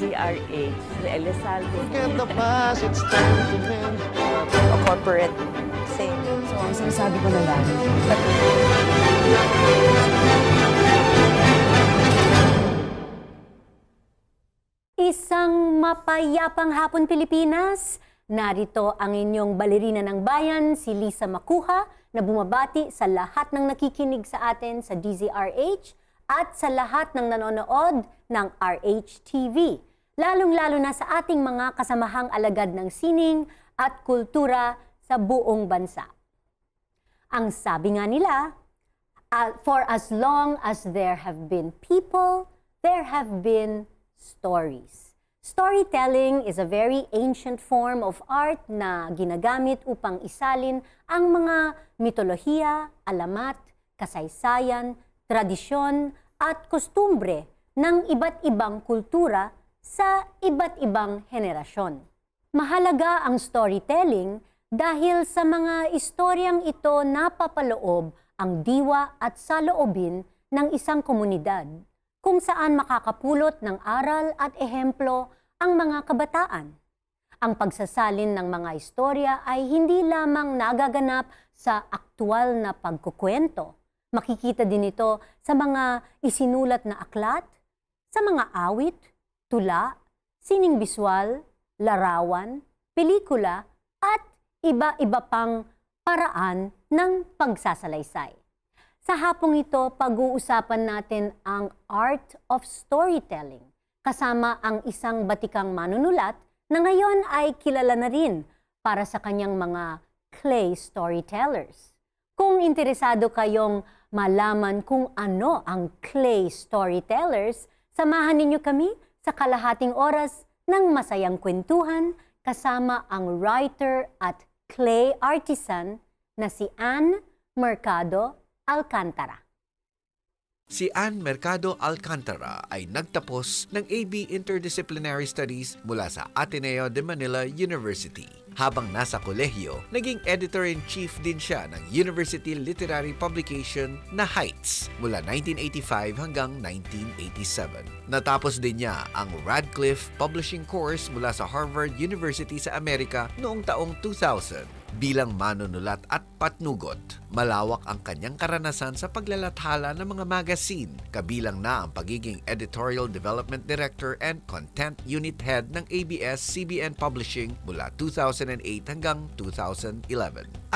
DZRH, Elizalde. Forget the past, it's time to mend. A corporate thing. So, ang sinasabi ko na lang, Isang mapayapang hapon Pilipinas. Narito ang inyong balerina ng bayan, si Lisa Macuja, na bumabati sa lahat ng nakikinig sa atin sa DZRH at sa lahat ng nanonood ng RH-TV. Lalong-lalo na sa ating mga kasamahang alagad ng sining at kultura sa buong bansa. Ang sabi nga nila, for as long as there have been people, there have been stories. Storytelling is a very ancient form of art na ginagamit upang isalin ang mga mitolohiya, alamat, kasaysayan, tradisyon at kostumbre ng iba't ibang kultura sa iba't ibang henerasyon. Mahalaga ang storytelling dahil sa mga istoryang ito napapaloob ang diwa at saloobin ng isang komunidad, kung saan makakapulot ng aral at ehemplo ang mga kabataan. Ang pagsasalin ng mga istorya ay hindi lamang nagaganap sa aktwal na pagkukwento. Makikita din ito sa mga isinulat na aklat, sa mga awit, tula, sining biswal, larawan, pelikula, at iba-iba pang paraan ng pagsasalaysay. Sa hapong ito, pag-uusapan natin ang art of storytelling, kasama ang isang batikang manunulat na ngayon ay kilala na rin para sa kanyang mga clay storytellers. Kung interesado kayong malaman kung ano ang clay storytellers, samahan ninyo kami sa kalahating oras ng masayang kwentuhan kasama ang writer at clay artisan na si Mercado Alcantara. Si Mercado Alcantara ay nagtapos ng AB Interdisciplinary Studies mula sa Ateneo de Manila University. Habang nasa kolehiyo, naging editor-in-chief din siya ng university literary publication na Heights mula 1985 hanggang 1987. Natapos din niya ang Radcliffe Publishing Course mula sa Harvard University sa Amerika noong taong 2000. Bilang manunulat at patnugot, malawak ang kanyang karanasan sa paglalathala ng mga magazine, kabilang na ang pagiging Editorial Development Director and Content Unit Head ng ABS-CBN Publishing mula 2008 hanggang 2011.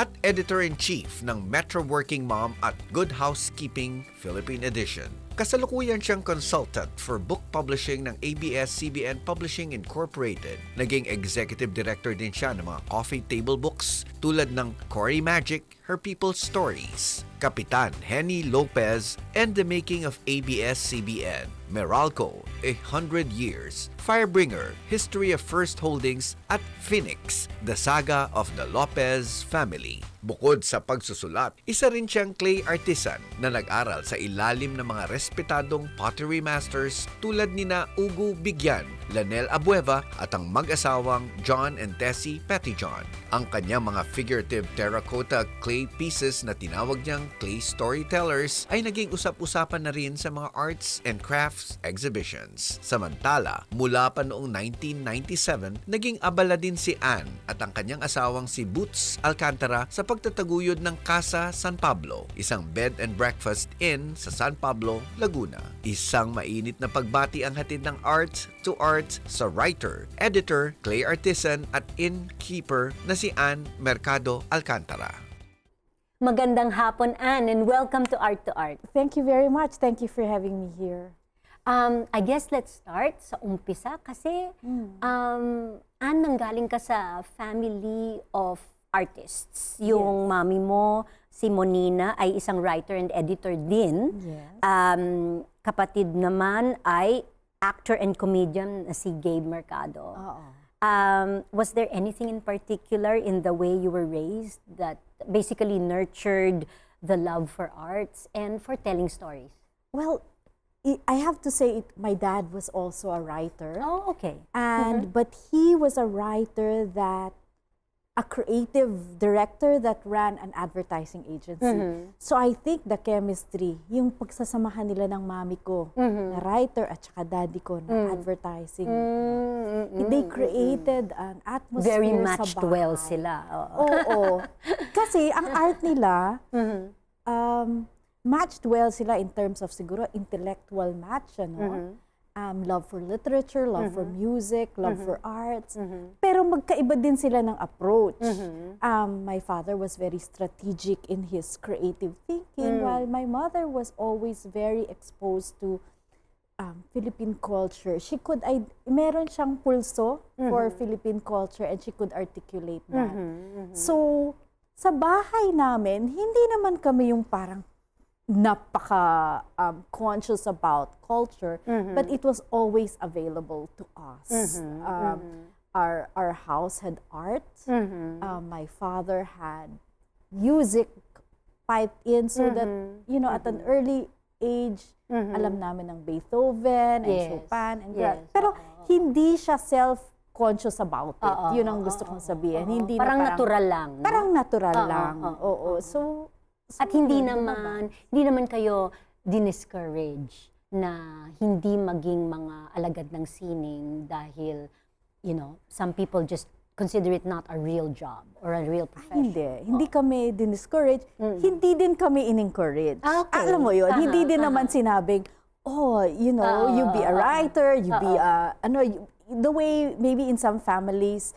At Editor-in-Chief ng Metro Working Mom at Good Housekeeping Philippine Edition. Kasalukuyan siyang consultant for book publishing ng ABS-CBN Publishing Incorporated. Naging executive director din siya ng mga coffee table books tulad ng Cory Magic, Her People's Stories, Kapitan Henny Lopez, and The Making of ABS-CBN, Meralco, 100 Years, Firebringer, History of First Holdings, at Phoenix, The Saga of the Lopez Family. Bukod sa pagsusulat, isa rin siyang clay artisan na nag-aral sa ilalim ng mga respetadong pottery masters tulad nina Ugo Bigyan, Lanel Abueva at ang mag-asawang John and Tessie Pettyjohn. Ang kanyang mga figurative terracotta clay pieces na tinawag niyang clay storytellers ay naging usap-usapan na rin sa mga arts and crafts exhibitions. Samantala, mula pa noong 1997, naging abala din si Anne at ang kanyang asawang si Boots Alcantara sa pagtataguyod ng Casa San Pablo, isang bed and breakfast inn sa San Pablo, Laguna. Isang mainit na pagbati ang hatid ng Art2art sa writer, editor, clay artisan at innkeeper na si Mercado Alcantara. Magandang hapon, Anne, and welcome to Art2art. thank you very much. Thank you for having me here. I guess let's start sa umpisa kasi Anne, nanggaling ka sa family of artists. Yung mami mo, si Monina, ay isang writer and editor din. Yes. Kapatid naman ay actor and comedian na si Gabe Mercado. Was there anything in particular in the way you were raised that basically nurtured the love for arts and for telling stories? Well, I have to say my dad was also a writer. Oh, okay. And but he was a writer that a creative director that ran an advertising agency. So I think the chemistry, yung pagsasamahan nila ng mami ko, na writer at saka daddy ko na advertising. They created an atmosphere Very sa matched bahay. well sila. Oo. Kasi ang art nila, matched well sila in terms of siguro intellectual match, ano? Love for literature, love for music, love for arts. Pero magkaiba din sila ng approach. My father was very strategic in his creative thinking, while my mother was always very exposed to Philippine culture. Meron siyang pulso for Philippine culture and she could articulate that. So, sa bahay namin, hindi naman kami yung parang conscious about culture, but it was always available to us. Our house had art. My father had music piped in so that, you know, at an early age, alam namin ng Beethoven and Chopin. And pero hindi siya self-conscious about it. Yun ang gusto kong sabihin. Hindi Parang natural lang. No? Parang natural lang. Oo. So, at hindi naman kayo diniscourage na hindi maging mga alagad ng sining dahil, you know, some people just consider it not a real job or a real profession. Hindi kami diniscourage. Hindi din kami in-encourage. Okay. Alam mo yun, hindi din naman sinabing, oh, you know, you be a writer, you be the way maybe in some families,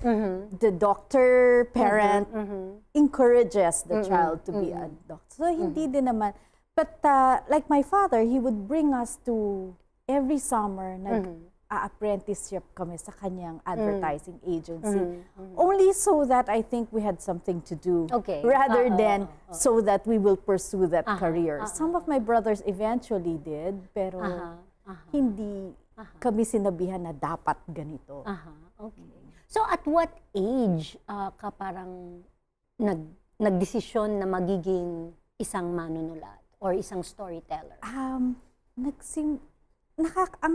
the doctor, parent encourages the child to be a doctor. So hindi din naman. But like my father, he would bring us to every summer, apprenticeship kami sa kanyang advertising agency. Only so that I think we had something to do. Rather than so that we will pursue that career. Some of my brothers eventually did, pero hindi kami sinabihan na dapat ganito. Okay. So at what age ka parang nagdesisyon na magiging isang manunulat or isang storyteller? Ang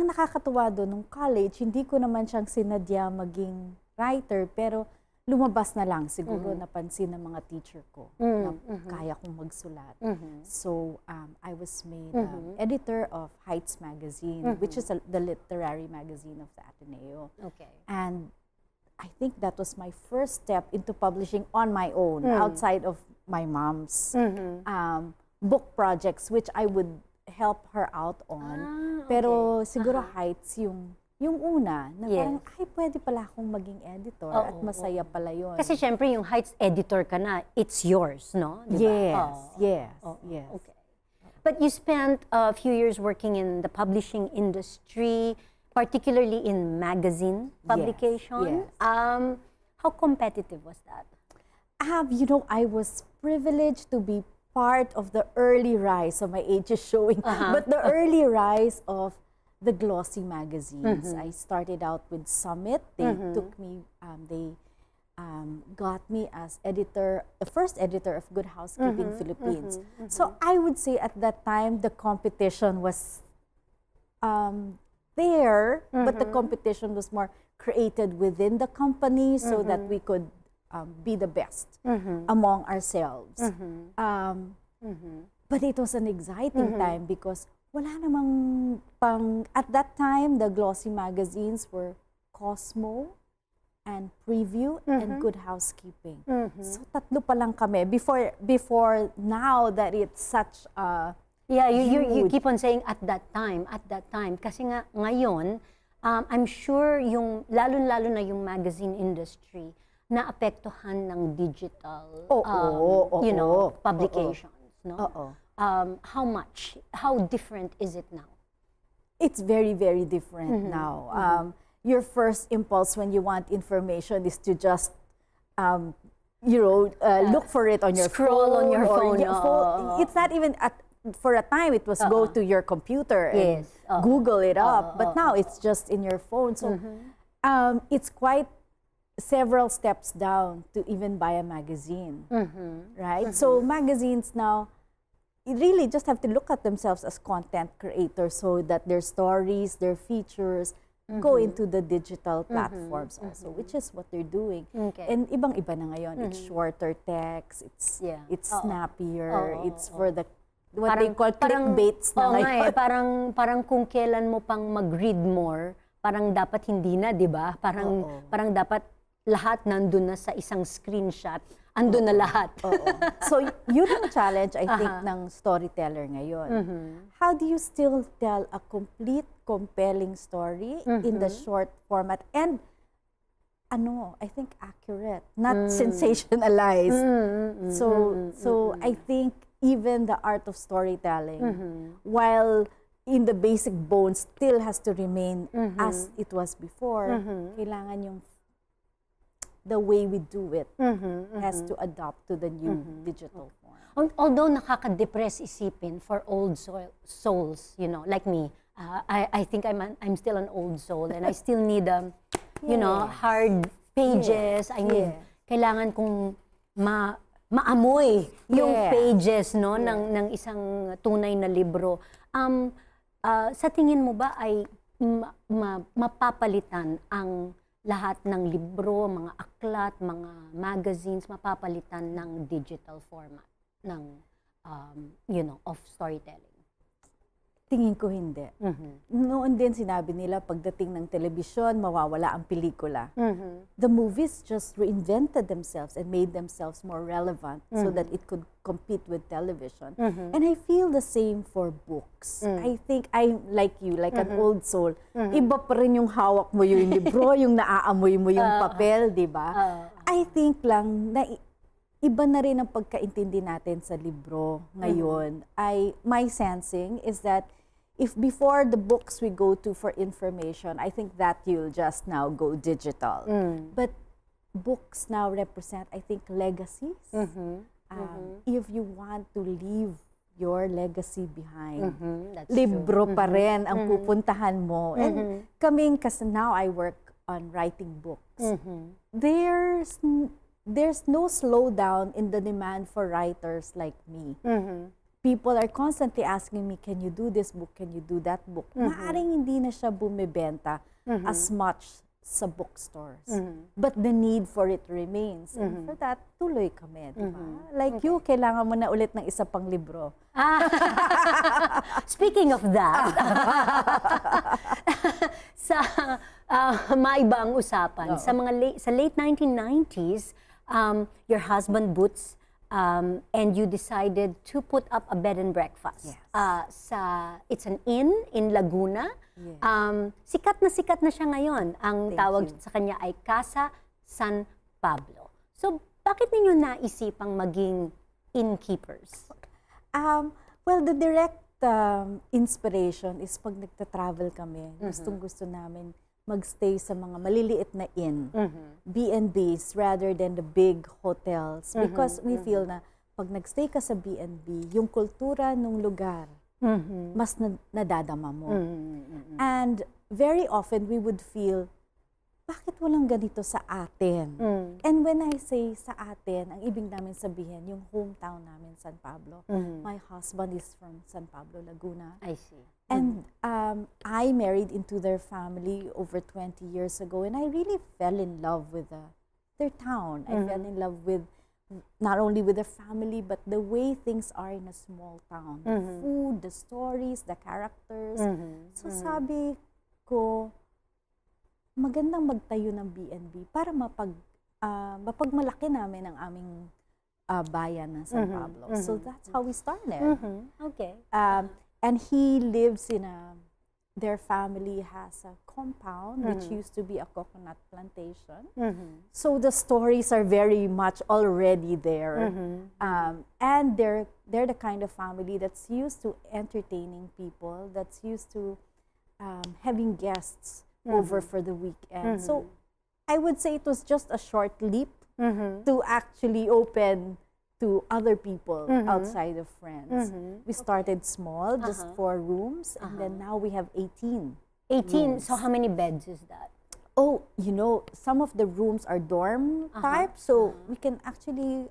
nakakatuwa doon, nung college, hindi ko naman siyang sinadya maging writer, pero lumabas na lang siguro, napansin ng mga teacher ko na kaya kong magsulat. So, I was made editor of Heights magazine, which is the literary magazine of the Ateneo. Okay. And I think that was my first step into publishing on my own, outside of my mom's book projects, which I would help her out on. Pero siguro Heights yung una, na parang, ay, pwede pala akong maging editor at masaya pala yun. Kasi syempre yung Heights editor ka na, it's yours, no? Diba? Yes. Okay. But you spent a few years working in the publishing industry, particularly in magazine publication. Yes. How competitive was that? You know, I was privileged to be part of the early rise, so my age is showing, but the early rise of the glossy magazines. I started out with Summit. They took me, they got me as editor, the first editor of Good Housekeeping Philippines. So I would say at that time, the competition was there, but the competition was more created within the company so that we could be the best among ourselves. But it was an exciting time because wala namang at that time, the glossy magazines were Cosmo and Preview and Good Housekeeping. So tatlo pa lang kami before now that it's such a you keep on saying at that time. Kasi nga ngayon, I'm sure yung lalo na yung magazine industry naapektuhan ng digital publications, no? How different is it now? It's very, very different now. Your first impulse when you want information is to just, look for it on your scroll phone. on your phone. It's not even, for a time, it was go to your computer and Google it up. But now it's just in your phone. So it's quite several steps down to even buy a magazine, right? So magazines now, you really just have to look at themselves as content creators so that their stories, their features go into the digital platforms also, which is what they're doing. Okay. And ibang-iba na ngayon. It's shorter text, it's snappier, it's for the what they call clickbaits na ngayon. Parang kung kailan mo pang mag-read more, parang dapat hindi na, di ba? Parang dapat lahat nandun na sa isang screenshot. Andun na lahat. So, yun ang challenge, I think, ng storyteller ngayon. How do you still tell a complete, compelling story in the short format and, I think accurate, not sensationalized. So I think even the art of storytelling, while in the basic bones still has to remain as it was before, kailangan yung the way we do it has to adapt to the new digital form. Although nakaka-depress isipin for old souls, like me, I think I'm still an old soul and I still need hard pages. I need kailangan kong maamoy yung pages ng isang tunay na libro. Sa tingin mo ba ay mapapalitan ang lahat ng libro, mga aklat, mga magazines, mapapalitan ng digital format ng, of storytelling? Tingin ko hindi. Noon din sinabi nila pagdating ng telebisyon, mawawala ang pelikula. The movies just reinvented themselves and made themselves more relevant so that it could compete with television. And I feel the same for books. I think I'm like you, like an old soul. Iba pa rin yung hawak mo yung libro, yung naaamoy mo yung papel, di ba? I think lang na iba na rin ang pagkaintindi natin sa libro ngayon. My sensing is that if before the books we go to for information, I think that you'll just now go digital. But books now represent, I think, legacies. If you want to leave your legacy behind, libro pa rin ang pupuntahan mo. And kaming, kasi now I work on writing books. There's no slowdown in the demand for writers like me. People are constantly asking me, can you do this book? Can you do that book? Maaring hindi na siya bumibenta as much sa bookstores. But the need for it remains. And for that, tuloy kami, di ba? Like you, kailangan mo na ulit ng isa pang libro. Speaking of that, sa maibang usapan, sa late 1990s, your husband Boots and you decided to put up a bed and breakfast. It's an inn in Laguna. Sikat na siya ngayon. Ang tawag sa kanya ay Casa San Pablo. So, bakit ninyo naisipang maging innkeepers? Well, the direct inspiration is pag nagta-travel kami. Gustong-gusto namin magstay sa mga maliliit na inn, B&Bs, rather than the big hotels. Because we feel na pag nagstay ka sa B&B, yung kultura ng lugar, mas nadadama mo. And very often, we would feel, bakit walang ganito sa atin? And when I say sa atin, ang ibig namin sabihin, yung hometown namin, San Pablo. My husband is from San Pablo, Laguna. I see. And I married into their family over 20 years ago, and I really fell in love with their town. I fell in love with not only with the family, but the way things are in a small town. The food, the stories, the characters. So sabi ko, magandang magtayo ng B&B para mapagmalaki namin ang aming bayan ng San Pablo. So that's how we started. Okay. And he lives in their family has a compound which used to be a coconut plantation. So the stories are very much already there. And they're the kind of family that's used to entertaining people, that's used to having guests over for the weekend. So I would say it was just a short leap to actually open to other people outside of friends. We started small, just 4 rooms, and then now we have 18. 18? rooms. So how many beds is that? Oh, some of the rooms are dorm type, so we can actually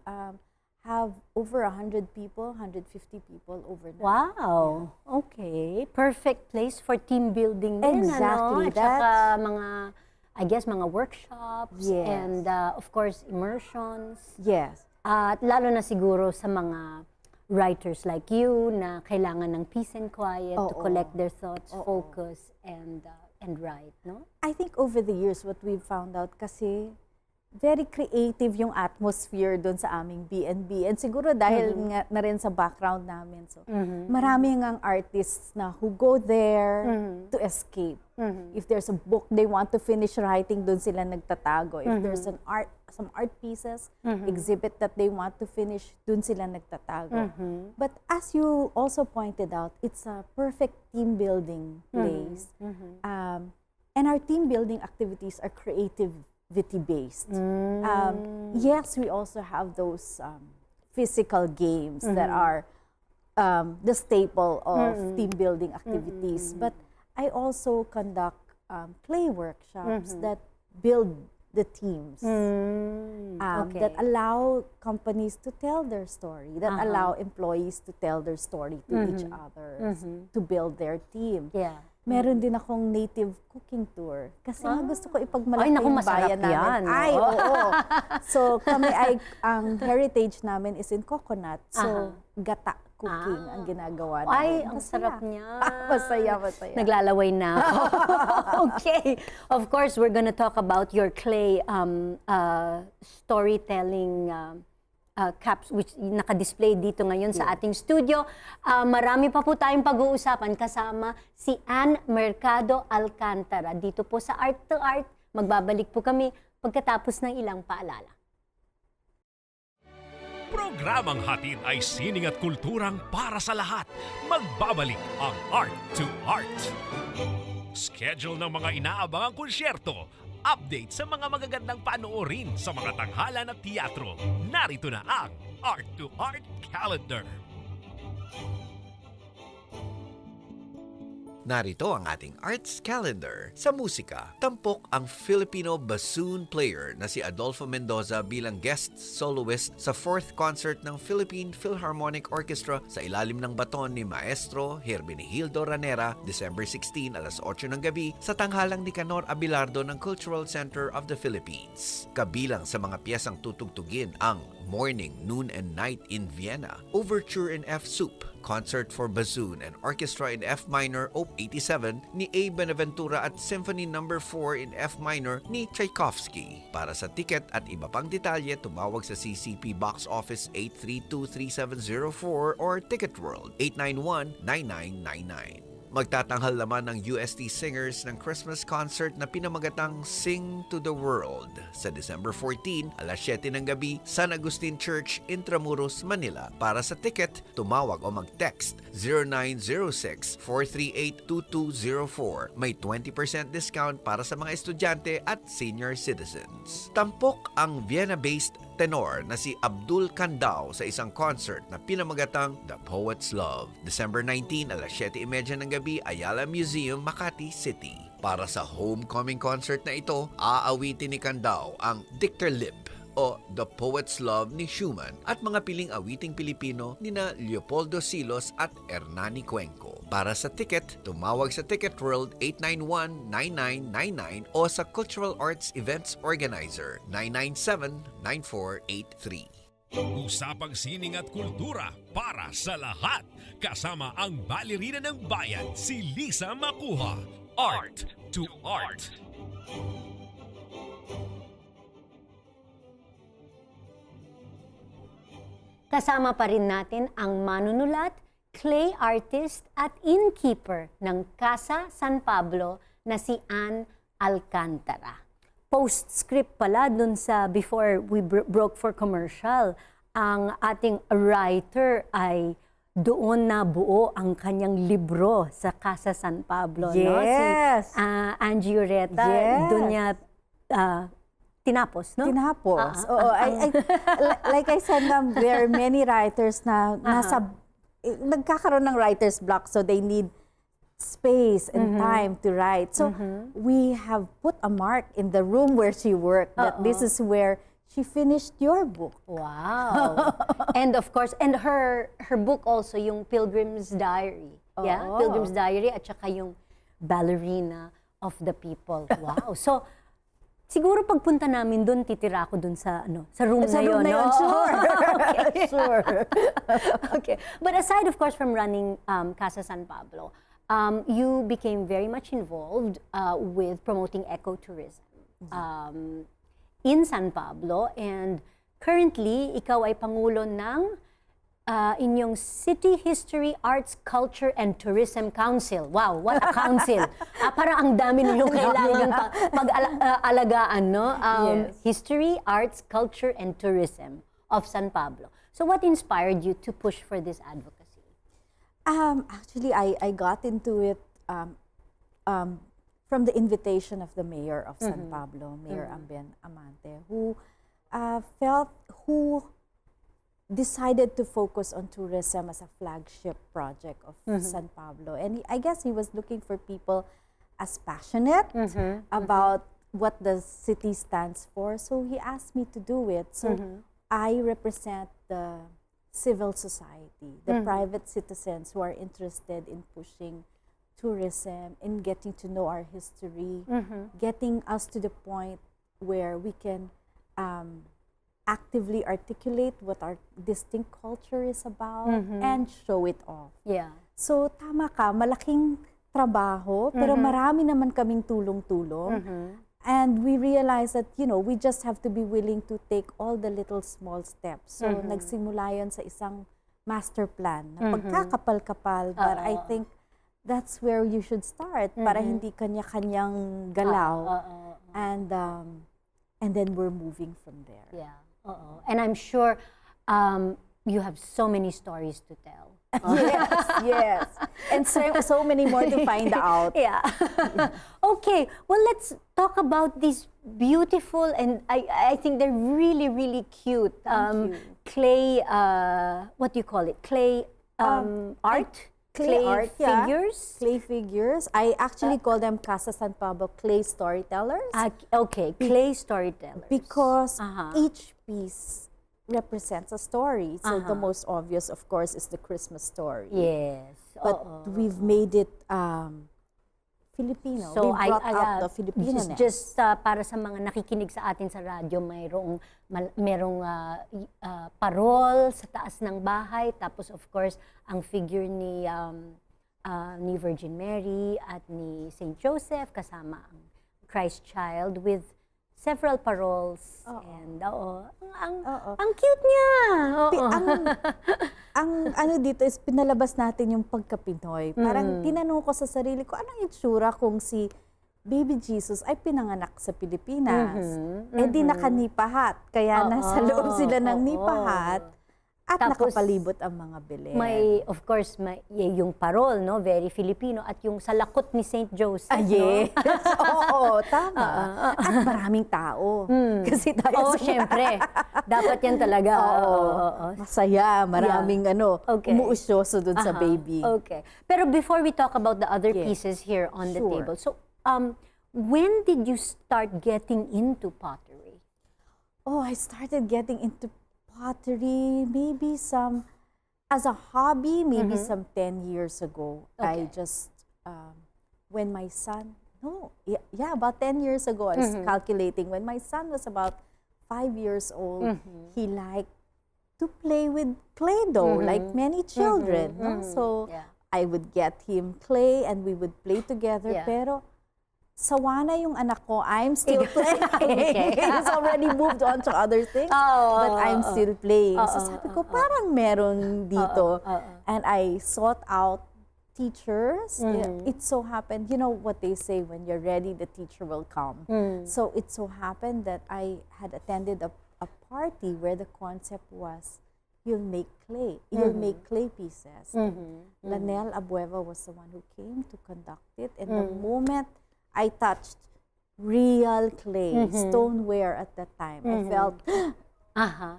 have over 100 people, 150 people overnight. Wow. Okay. Perfect place for team building din, Exactly. ano? At saka mga, I guess, mga workshops. Yes. And of course, immersions. Yes. At lalo na siguro sa mga writers like you na kailangan ng peace and quiet to Oo. collect their thoughts, Oo. focus, and write, no? I think over the years, what we've found out kasi, very creative yung atmosphere doon sa aming B&B. And siguro dahil nga na rin sa background namin. So, marami ngang artists na who go there to escape. If there's a book they want to finish writing, doon sila nagtatago. If there's some art pieces, exhibit that they want to finish, doon sila nagtatago. But as you also pointed out, it's a perfect team building place. And our team building activities are creativity-based. Yes, we also have those physical games that are the staple of team building activities. But I also conduct play workshops that build the teams, that allow companies to tell their story, that allow employees to tell their story to each other, to build their team. Yeah. Meron din akong native cooking tour. Kasi nga gusto ko ipagmalaki Ay, naku, yung masarap bayan namin. yan, Ay, oo. oo. So, kami ang heritage namin is in coconut. So, gata cooking ang ginagawa namin. Ay, ang Masaya. sarap niya. Masaya, masaya. Naglalaway na ako. Okay. Of course, we're gonna talk about your clay storytelling caps which naka-display dito ngayon sa ating studio. Marami pa po tayong pag-uusapan kasama si Mercado Alcantara dito po sa Art2art. Magbabalik po kami pagkatapos ng ilang paalala. Programang hatid ay sining at kulturang para sa lahat. Magbabalik ang Art2art. Schedule ng mga inaabangang konsyerto. Update sa mga magagandang panoorin sa mga tanghalan at teatro. Narito na ang Art2art Calendar. Narito ang ating arts calendar. Sa musika, tampok ang Filipino bassoon player na si Adolfo Mendoza bilang guest soloist sa 4th concert ng Philippine Philharmonic Orchestra sa ilalim ng baton ni Maestro Hermenegildo Ranera, December 16 alas 8 ng gabi sa tanghalang Nicanor Abelardo ng Cultural Center of the Philippines. Kabilang sa mga piyesang tutugtugin ang Morning, Noon, and Night in Vienna, Overture in F Sup, Concert for Bassoon and Orchestra in F Minor Op. 87 ni A. Benaventura at Symphony No. 4 in F Minor ni Tchaikovsky. Para sa ticket at iba pang detalye, tumawag sa CCP Box Office 832-3704 or Ticket World 891-9999. Magtatanghal naman ng UST Singers ng Christmas concert na pinamagatang Sing to the World sa December 14, alas 7 ng gabi, San Agustin Church, Intramuros, Manila. Para sa ticket, tumawag o mag-text 0906-438-2204. May 20% discount para sa mga estudyante at senior citizens. Tampok ang Vienna-based tenor na si Abdul Candao sa isang concert na pinamagatang The Poet's Love. December 19, alas 7:30 ng gabi, Ayala Museum, Makati City. Para sa homecoming concert na ito, aawitin ni Candao ang Dichterlieb o The Poet's Love ni Schumann at mga piling awiting Pilipino nina Leopoldo Silos at Hernani Cuenco. Para sa ticket, tumawag sa Ticket World 891-9999 o sa Cultural Arts Events Organizer 997-9483. Usapang sining at kultura para sa lahat. Kasama ang balerina ng bayan, si Lisa Macuja. Art2art. Kasama pa rin natin ang manunulat, clay artist at innkeeper ng Casa San Pablo na si Alcantara. Postscript pala dun sa before we broke for commercial, ang ating writer ay doon na buo ang kanyang libro sa Casa San Pablo. No? Yes. Si Angie Ureta, Yes. doon niya tinapos, no? Tinapos. Oo, like I said, there are many writers na nagkakaroon ng writer's block, so they need space and time to write. So we have put a mark in the room where she worked that this is where she finished your book. Wow. And of course, and her book also, yung Pilgrim's Diary. Yeah, Oo. Pilgrim's Diary at saka yung Ballerina of the People. Wow. So, siguro pagpunta namin doon, titira ako doon sa sa room Sa na room yun. na yun, no? sure. Okay. Sure. Okay. But aside, of course, from running Casa San Pablo, you became very much involved with promoting ecotourism in San Pablo. And currently, ikaw ay pangulo ng inyong City History, Arts, Culture, and Tourism Council. Wow, what a council. Parang ang dami ninyong kailangan pag-alagaan, no? Yes. History, Arts, Culture, and Tourism of San Pablo. So what inspired you to push for this advocacy? Actually, I got into it from the invitation of the mayor of San Pablo, Mayor Amben Amante, who decided to focus on tourism as a flagship project of San Pablo. And I guess he was looking for people as passionate about what the city stands for. So he asked me to do it. So I represent the civil society, the private citizens who are interested in pushing tourism, in getting to know our history, getting us to the point where we can actively articulate what our distinct culture is about and show it off. Yeah. So tama ka, malaking trabaho, pero marami naman kaming tulong-tulong. And we realized that, we just have to be willing to take all the little small steps. So nagsimula yun sa isang master plan na pagkakapal-kapal, but I think that's where you should start para hindi kanya-kanyang galaw. And then we're moving from there. Yeah. And I'm sure you have so many stories to tell. Yes. And so many more to find out. Yeah. Okay. Well, let's talk about these beautiful, and I think they're really, really cute. Clay, what do you call it? Clay art? Clay art, figures? Clay figures. I actually call them Casa San Pablo clay storytellers. Okay, clay storytellers. Because each piece represents a story. So the most obvious, of course, is the Christmas story. Yes. But we've made it Filipino. So we brought out the Filipino-ness. Just para sa mga nakikinig sa atin sa radyo, merong parol sa taas ng bahay. Tapos of course, ang figure ni Virgin Mary at ni Saint Joseph kasama ang Christ Child with several paroles. And ang cute niya. Ang ano dito is pinalabas natin yung pagka-Pinoy. Parang tinanong ko sa sarili ko, anong itsura kung si Baby Jesus ay pinanganak sa Pilipinas? Eh di nakanipahat. Kaya nasa loob sila ng nipahat. At Tapos, nakapalibot ang mga belen. Of course, yung parol, no? Very Filipino. At yung salakot ni Saint Joseph, Yes. Oo, tama. At maraming tao. Kasi tayo syempre. Dapat yan talaga. Masaya, maraming Okay. umuusyoso dun sa baby. Okay. Pero before we talk about the other pieces here on the Sure. table, so when did you start getting into pottery? Oh, I started getting into pottery maybe as a hobby, maybe some 10 years ago. Okay. I just, when my son, about 10 years ago, I was calculating, when my son was about 5 years old, he liked to play with Play-Doh, like many children. No? So I would get him clay and we would play together, pero sawa na yung anak ko, I'm still playing. He's already moved on to other things, but I'm still playing. So sabi ko, parang meron dito. And I sought out teachers. It so happened, you know what they say, when you're ready, the teacher will come. So it so happened that I had attended a party where the concept was, you'll make clay. You'll make clay pieces. Lanel Abueva was the one who came to conduct it. And the moment I touched real clay, stoneware at that time, I felt,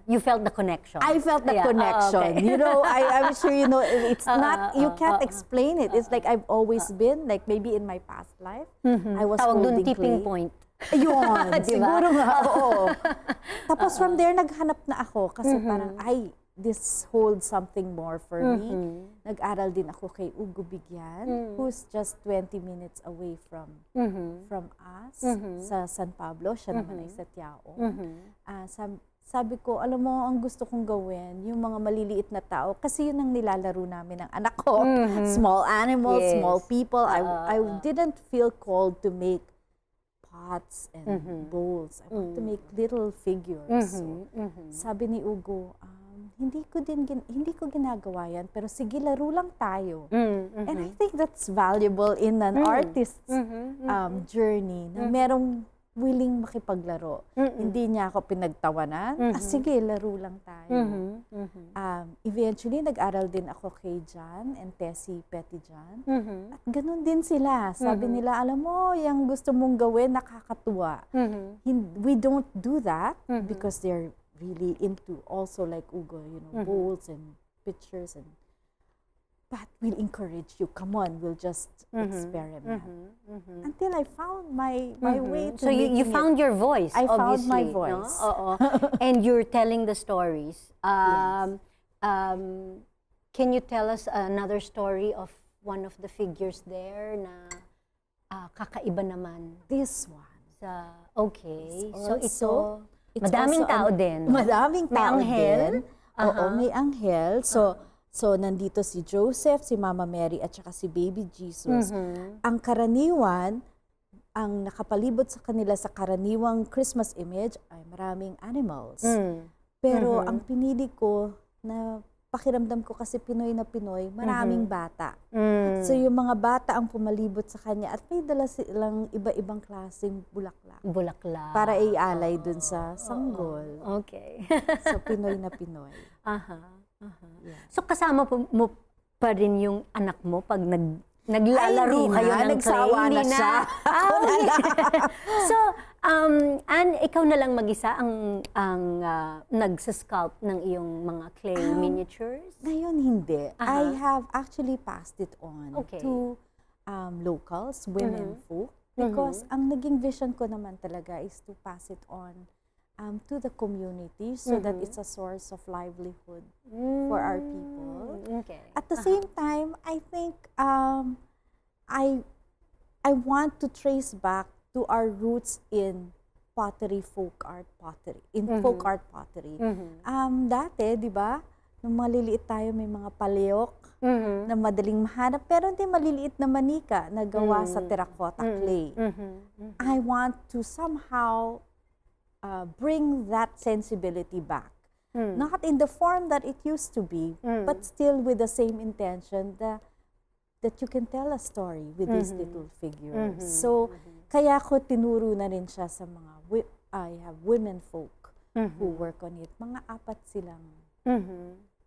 You felt the connection. I felt the connection. Okay. You know, I'm sure you know, it's not, you can't explain it. It's like I've always been, like maybe in my past life, I was Tawag dun holding tipping clay. point. Ayun, Diba? siguro nga, oo. Tapos from there, naghanap na ako kasi parang, this holds something more for me. Nag-aral din ako kay Ugo Bigyan, who's just 20 minutes away from us sa San Pablo. Siya naman ay sa Tiaong. Sabi ko, alam mo, ang gusto kong gawin, yung mga maliliit na tao, kasi yun ang nilalaro namin ng anak ko. Small animals, Yes. small people. I didn't feel called to make pots and bowls. I want to make little figures. So, sabi ni Ugo, hindi ko ginagawa yan, pero sige, laro lang tayo. And I think that's valuable in an artist's journey, na merong willing makipaglaro. Hindi niya ako pinagtawanan. Sige, laro lang tayo. Eventually, nag-aral din ako kay John and Tessie Petty John. At ganun din sila. Sabi nila, alam mo, yung gusto mong gawin, nakakatuwa. We don't do that because they're really into also like Ugo, bowls and pictures, but we'll encourage you. Come on, we'll just experiment. Until I found my way to So you making found it. your voice, I found my obviously, no? voice. Oo. And you're telling the stories. Can you tell us another story of one of the figures there na kakaiba naman? This one. Okay. So Also, ito, madaming also tao din. Madaming May tao anghel? din. Oo, may anghel. So, nandito si Joseph, si Mama Mary, at saka si Baby Jesus. Ang karaniwan, ang nakapalibot sa kanila sa karaniwang Christmas image ay maraming animals. Pero ang pinili ko, na pakiramdam ko kasi Pinoy na Pinoy, maraming bata. So, yung mga bata ang pumalibot sa kanya at may dala silang iba-ibang klaseng bulaklak. Bulaklak. Para ialay dun sa sanggol. Okay. So, Pinoy na Pinoy. Yeah. So kasama mo pa rin yung anak mo pag naglalaro Ay, kayo ng nagsawa clay? na Hindi siya. Ako na lang. So, Anne, ikaw na lang mag-isa ang nagsasculpt ng iyong mga clay miniatures? Ngayon, hindi. I have actually passed it on to locals, women folk, because ang naging vision ko naman talaga is to pass it on to the community so that it's a source of livelihood for our people. Okay. At the same time, I think I want to trace back to our roots in pottery, folk art pottery. Dati, di ba, nung maliliit tayo, may mga paleok na madaling mahanap, pero hindi maliliit na manika na gawa sa terracotta clay. I want to somehow bring that sensibility back. Not in the form that it used to be, but still with the same intention that you can tell a story with these little figures. So, kaya ko tinuro na rin siya sa mga, I have women folk who work on it. Mga 4 silang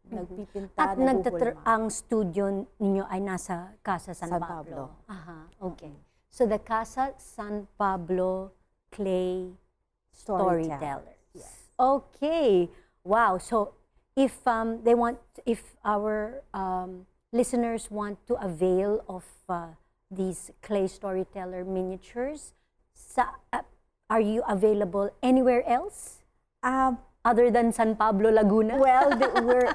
nagpipinta, At nahuhulma. ang studio ninyo ay nasa Casa San San Pablo. Pablo. Aha, okay. So the Casa San Pablo Clay Storytellers. Yes. Okay. Wow. So if our listeners want to avail of these clay storyteller miniatures, are you available anywhere else other than San Pablo, Laguna? Well,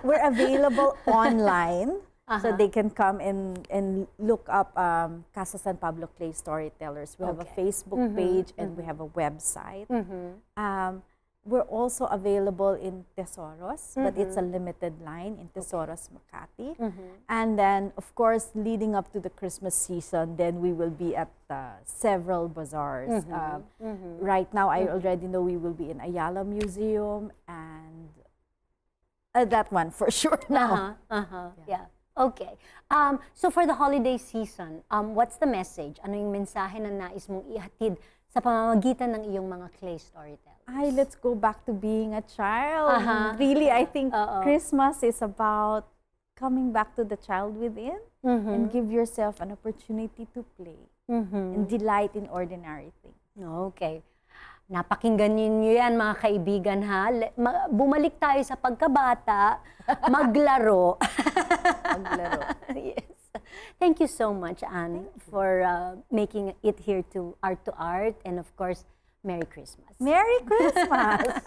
we're available online. So they can come and look up Casa San Pablo Clay Storytellers. We have a Facebook page and we have a website. We're also available in Tesoros, but it's a limited line in Tesoros, Makati. And then, of course, leading up to the Christmas season, then we will be at several bazaars. Right now, I already know we will be in Ayala Museum and that one for sure now. Yeah. Okay. So for the holiday season, what's the message? Ano yung mensahe na nais mong ihatid sa pamamagitan ng iyong mga clay storytellers? Let's go back to being a child. Really, I think Christmas is about coming back to the child within and give yourself an opportunity to play and delight in ordinary things. Okay. Napakinggan niyo yan, mga kaibigan, ha? Bumalik tayo sa pagkabata, maglaro. Maglaro. Yes. Thank you so much, Anne, for making it here to Art2art. And of course, Merry Christmas. Merry Christmas!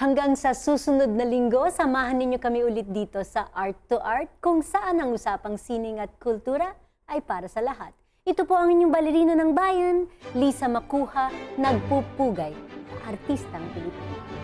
Hanggang sa susunod na linggo, samahan ninyo kami ulit dito sa Art to Art, kung saan ang usapang sining at kultura ay para sa lahat. Ito po ang inyong balerina ng bayan, Lisa Macuja, nagpupugay, artistang Pilipino.